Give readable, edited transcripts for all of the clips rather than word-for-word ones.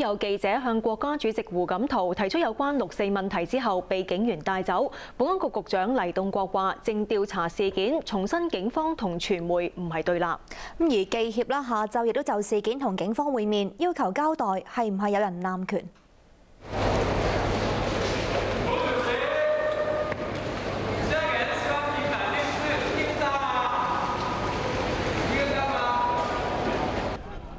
有記者向國家主席胡錦濤提出有關六四問題之後，被警員帶走。保安局局長黎棟國話：正調查事件，重申警方同傳媒唔係對立。而記協啦，下晝亦都就事件同警方會面，要求交代係唔係有人濫權。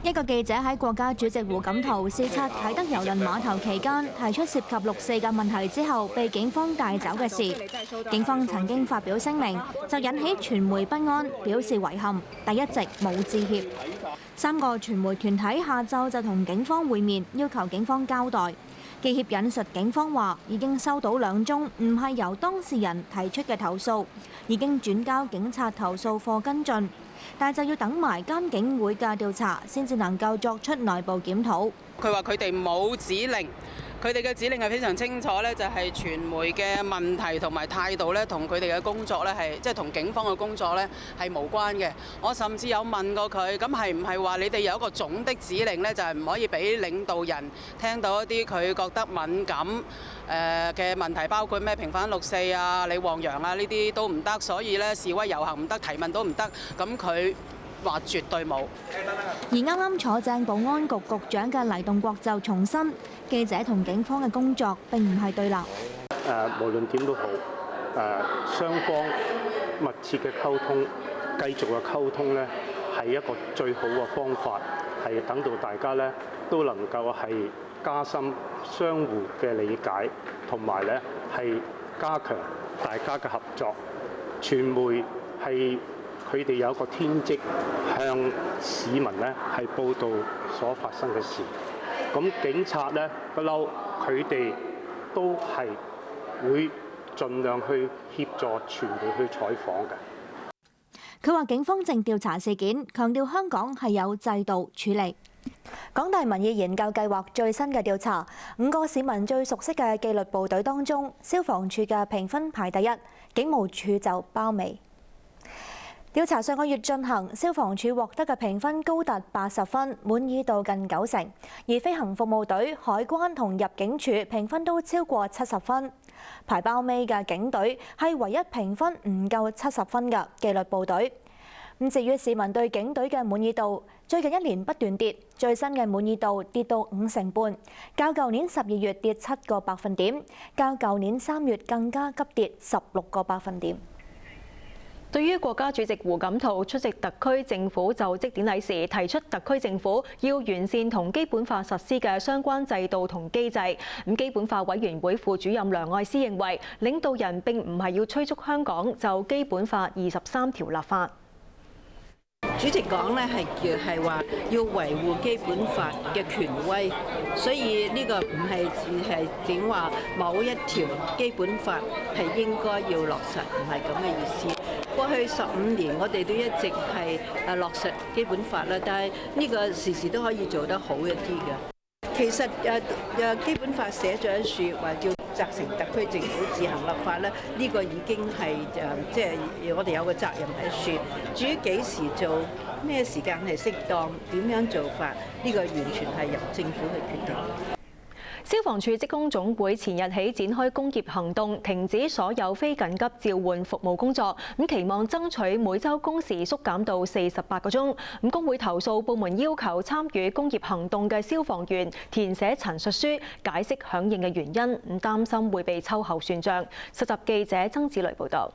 一個記者喺國家主席胡錦濤視察啟德郵輪碼頭期間，提出涉及六四嘅問題之後，被警方帶走嘅事。警方曾經發表聲明，就引起傳媒不安，表示遺憾，但一直冇致歉。3個傳媒團體下晝就同警方會面，要求警方交代。記協引述警方話，已經收到2宗唔係由當事人提出嘅投訴，已經轉交警察投訴課跟進。但就要等埋監警會嘅調查，先至能夠作出內部檢討。佢話佢哋冇指令，佢哋嘅指令係非常清楚咧，就係傳媒嘅問題同埋態度咧，同佢哋嘅工作咧係即係同警方嘅工作咧係無關嘅。我甚至有問過佢，咁係唔係話你哋有一個總的指令咧，就係唔可以俾領導人聽到一啲佢覺得敏感嘅問題，包括咩平反六四啊、李旺陽啊呢啲都唔得，所以咧示威遊行唔得，提問都唔得。咁佢話絕對冇。而啱啱坐正保安局局長嘅黎棟國就重申，記者同警方嘅工作並唔係對立。無論點都好，雙方密切嘅溝通，繼續嘅溝通咧，係一個最好嘅方法，係等到大家咧都能夠係加深相互嘅理解，同埋咧係加強大家嘅合作。傳媒係佢哋有一個天職，向市民咧係報導所發生嘅事。咁警察咧不嬲，佢哋都係會盡量去協助傳媒去採訪嘅。佢話警方正調查事件，強調香港係有制度處理。港大民意研究計劃最新嘅調查，5個市民最熟悉嘅紀律部隊當中，消防處嘅評分排第1，警務處就包尾。調查上個月進行，消防處獲得嘅評分高達80分，滿意度近90%，而飛行服務隊、海關同入境處評分都超過70分。排包尾嘅警隊係唯一評分唔夠70分嘅紀律部隊。咁至於市民對警隊嘅滿意度，最近1年不斷跌，最新嘅滿意度跌到5.5%，較舊年12月跌7個百分點，較舊年3月更加急跌16個百分點。對於國家主席胡錦濤出席特區政府就職典禮時提出，特區政府要完善同基本法實施嘅相關制度同機制。咁基本法委員會副主任梁愛詩認為，領導人並唔係要催促香港就基本法23條立法。主席講咧係話要維護基本法嘅權威，所以呢個唔係只係點話某一條基本法係應該要落實，唔係咁嘅意思。過去15年我哋都一直係落實基本法啦，但係呢個時時都可以做得好一啲嘅。其實基本法寫咗一説話叫責成特區政府自行立法咧，呢個已經係即係我哋有個責任喺處。至於幾時做、咩時間係適當、點樣做法，呢個完全係由政府去決定。消防處職工總會前日起展開工業行動，停止所有非緊急召喚服務工作，咁期望爭取每週工時縮減到48個鐘。咁工會投訴部門要求參與工業行動嘅消防員填寫陳述書，解釋響應嘅原因，咁擔心會被秋後算賬。實習記者曾子雷報導。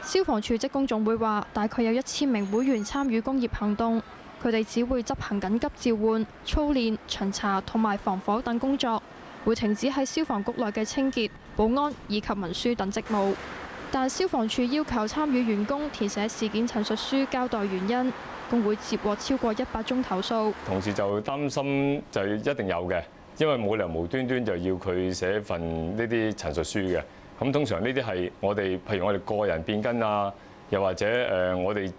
消防處職工總會話，大概有1000名會員參與工業行動。佢哋只會執行緊急召喚、操練、巡查同埋防火等工作，會停止喺消防局內嘅清潔、保安以及文書等職務。但消防處要求參與員工填寫事件陳述書，交代原因。工會接獲超過100宗投訴。同事就擔心就一定有嘅，因為冇理由無端端就要佢寫份呢啲陳述書嘅。咁通常呢啲係我哋，譬如我哋個人變更啊。又或者我哋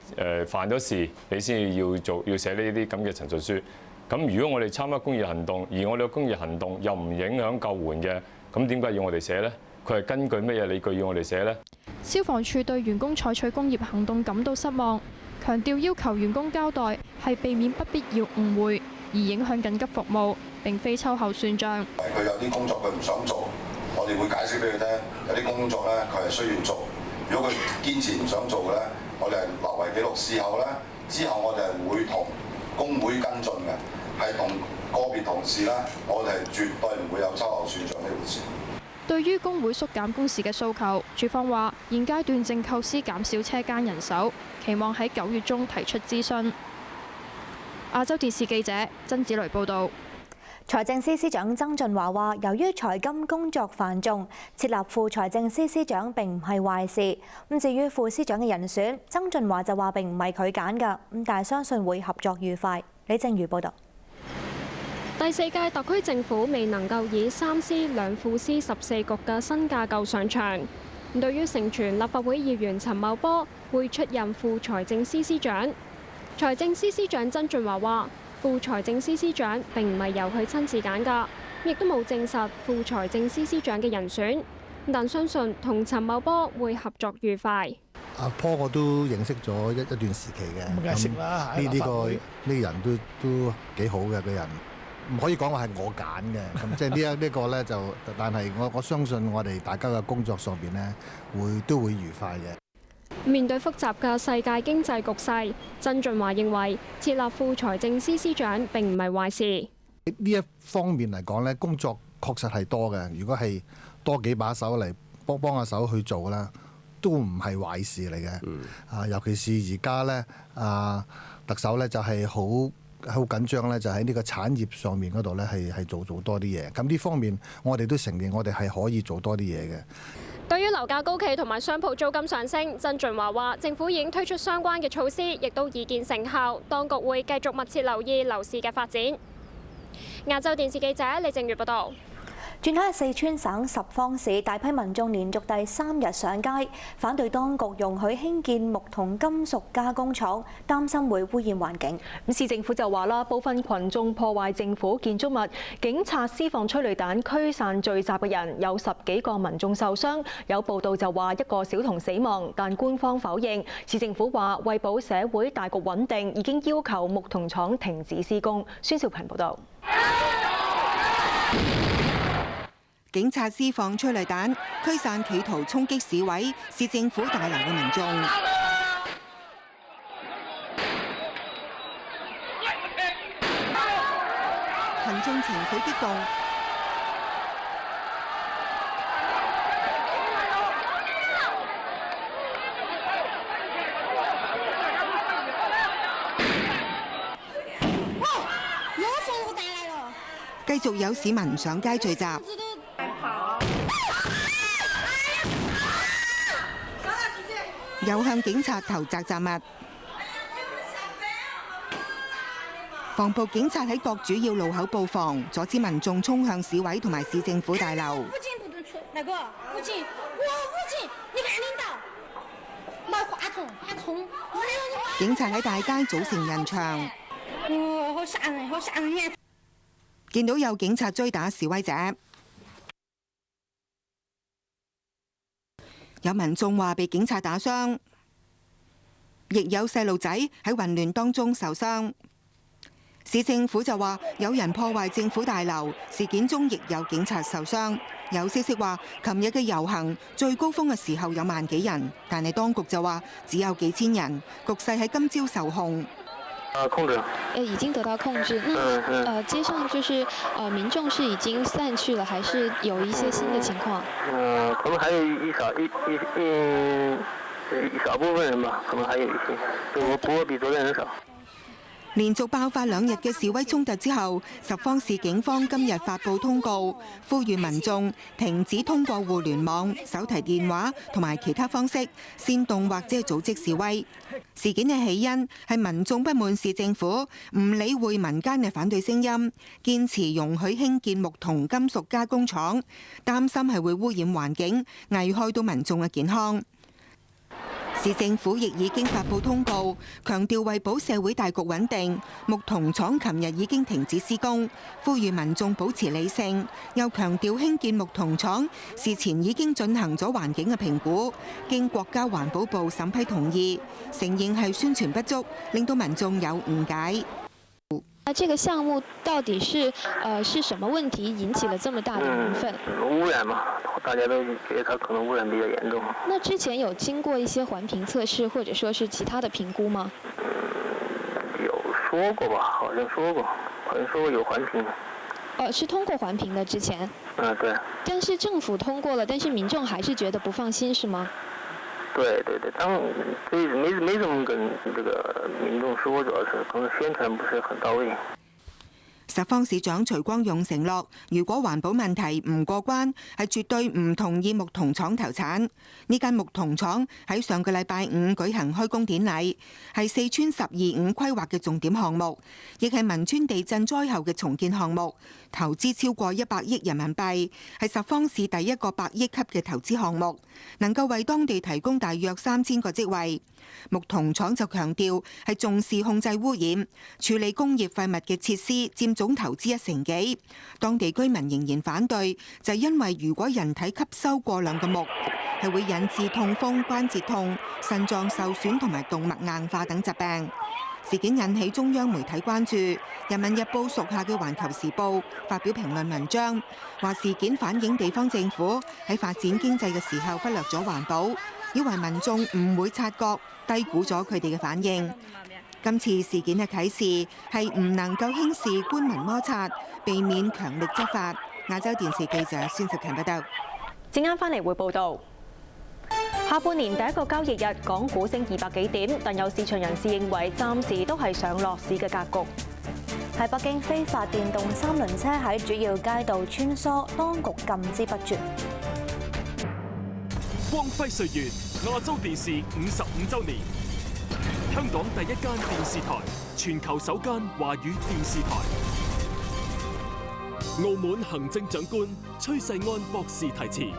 犯咗事，你先要寫呢啲咁嘅陳述書。咁如果我哋參加工業行動，而我哋嘅工業行動又唔影響救援嘅，咁點解要我哋寫呢？佢係根據乜嘢理據要我哋寫呢？消防處對員工採取工業行動感到失望，強調要求員工交代係避免不必要誤會，而影響緊急服務，並非秋後算賬。佢有啲工作佢唔想做，我哋會解釋俾佢聽。有啲工作咧佢係需要做，如果佢堅持唔想做嘅咧，我哋係留為記錄。事後咧之後，我哋係會同工會跟進嘅，係同個別同事咧，我哋係絕對唔會有秋後算賬呢回事。對於工會縮減工時嘅訴求，署方話現階段正構思減少車間人手，期望喺9月中提出諮詢。亞洲電視記者曾子雷報導。財政司司長曾俊華話，由於財金工作繁重，設立副財政司司長並唔係壞事。咁至於副司長嘅人選，曾俊華就話並唔係佢揀㗎，但係相信會合作愉快。李正如報導。第4屆特區政府未能夠以3司2副司14局嘅新架構上場。對於盛傳立法會議員陳茂波會出任副財政司司長，財政司司長曾俊華話：副財政司司長並唔係由佢親自揀㗎，亦都冇證實副財政司司長嘅人選，但相信同陳茂波會合作愉快。阿波我都認識咗一段時期嘅，咁呢人都幾好嘅個人。唔可以講話係我揀嘅，咁即係呢個咧就，但係我相信我哋大家嘅工作上邊呢，都會愉快嘅。面對複雜嘅世界經濟局勢，曾俊華認為設立副財政司司長並唔係壞事。呢一方面嚟講呢，工作確實係多嘅。如果係多幾把手嚟幫下手去做啦，都唔係壞事嚟嘅。尤其是而家呢，特首呢就係好緊張咧，就喺呢個產業上面嗰度咧，係做多啲嘢。咁呢方面，我哋都承認我哋係可以做多啲嘢嘅。對於樓價高企同埋商鋪租金上升，曾俊華話：政府已經推出相關嘅措施，亦都已見成效。當局會繼續密切留意樓市嘅發展。亞洲電視記者李正月報道。轉喺四川省十方市，大批民眾連續第3日上街，反對當局容許興建木同金屬加工廠，擔心會污染環境。咁市政府就話啦，部分群眾破壞政府建築物，警察施放催淚彈驅散聚集嘅人，有10幾個民眾受傷。有報道就話1個小童死亡，但官方否認。市政府話為保社會大局穩定，已經要求木同廠停止施工。孫兆平報導。警察施放催淚彈驅散企圖衝擊市委市政府大樓嘅民眾。群眾情緒激動，繼續有市民上街聚集。又向警察投擲雜物，防暴警察喺各主要路口布防，阻止民眾衝向市委同埋市政府大樓。哪個？附近，我附近，你看領導，冇話筒，還衝。警察喺大街組成人牆。好嚇人，好嚇人！見到有警察追打示威者。有民眾話被警察打傷，亦有細路仔喺混亂當中受傷。市政府就話有人破壞政府大樓，事件中亦有警察受傷。有消息話，琴日嘅遊行最高峰嘅時候有1萬幾人，但係當局就話只有幾千人，局勢喺今朝受控。控制。已經得到控制。那街上就是民眾是已經散去了，還是有一些新的情況？可能還有一小部分人吧，可能還有一些，不過比昨天人少。連續爆發2日嘅示威衝突之後，十方市警方今日發布通告，呼籲民眾停止通過互聯網、手提電話同埋其他方式煽動或者組織示威。事件嘅起因係民眾不滿市政府唔理會民間嘅反對聲音，堅持容許興建木同金屬加工廠，擔心係會污染環境，危害到民眾嘅健康。市政府亦已經發布通告，強調為保社會大局穩定，木同廠琴日已經停止施工，呼籲民眾保持理性。又強調興建木同廠事前已經進行咗環境嘅評估，經國家環保部審批同意，承認係宣傳不足，令到民眾有誤解。這個項目到底是什麼問題引起了這麼大的民憤？污染嘛，大家都覺得它可能污染比較嚴重。那之前有經過一些環評測試，或者說是其他的評估嗎？有說過吧，好像說過有環評。是通過環評的之前。對。但是政府通過了，但是民眾還是覺得不放心，是嗎？對，所以沒怎麼跟這個民眾說，主要是可能宣傳不是很到位。十方市長徐光勇承諾，如果環保問題唔過關，係絕對唔同意木桐廠投產。呢間木桐廠喺上個禮拜五舉行開工典禮，係四川十二五規劃嘅重點項目，亦係汶川地震災後嘅重建項目，投資超過100億人民幣，係十方市第一個100億級嘅投資項目，能夠為當地提供大約3000個職位。木桐廠就強調係重視控制污染，處理工業廢物嘅設施佔總投資1成幾。當地居民仍然反對，就係因為如果人體吸收過量嘅木，係會引致痛風、關節痛、腎臟受損同埋動脈硬化等疾病。事件引起中央媒體關注，《人民日報》屬下嘅《環球時報》發表評論文章，話事件反映地方政府喺發展經濟嘅時候忽略咗環保，以為民眾唔會察覺，低估咗佢哋嘅反應。今次事件嘅啟示係唔能夠輕視官民摩擦，避免強力執法。亞洲電視記者孫淑勤報道。陣間翻嚟會報道。下半年第一個交易日，港股升200幾點，但有市場人士認為暫時都係上落市嘅格局。喺北京，非法電動3輪車喺主要街道穿梭，當局禁之不絕。光輝歲月，亞洲電視55週年，香港第一間電視台，全球首間華語電視台。澳門行政長官崔世安博士題詞。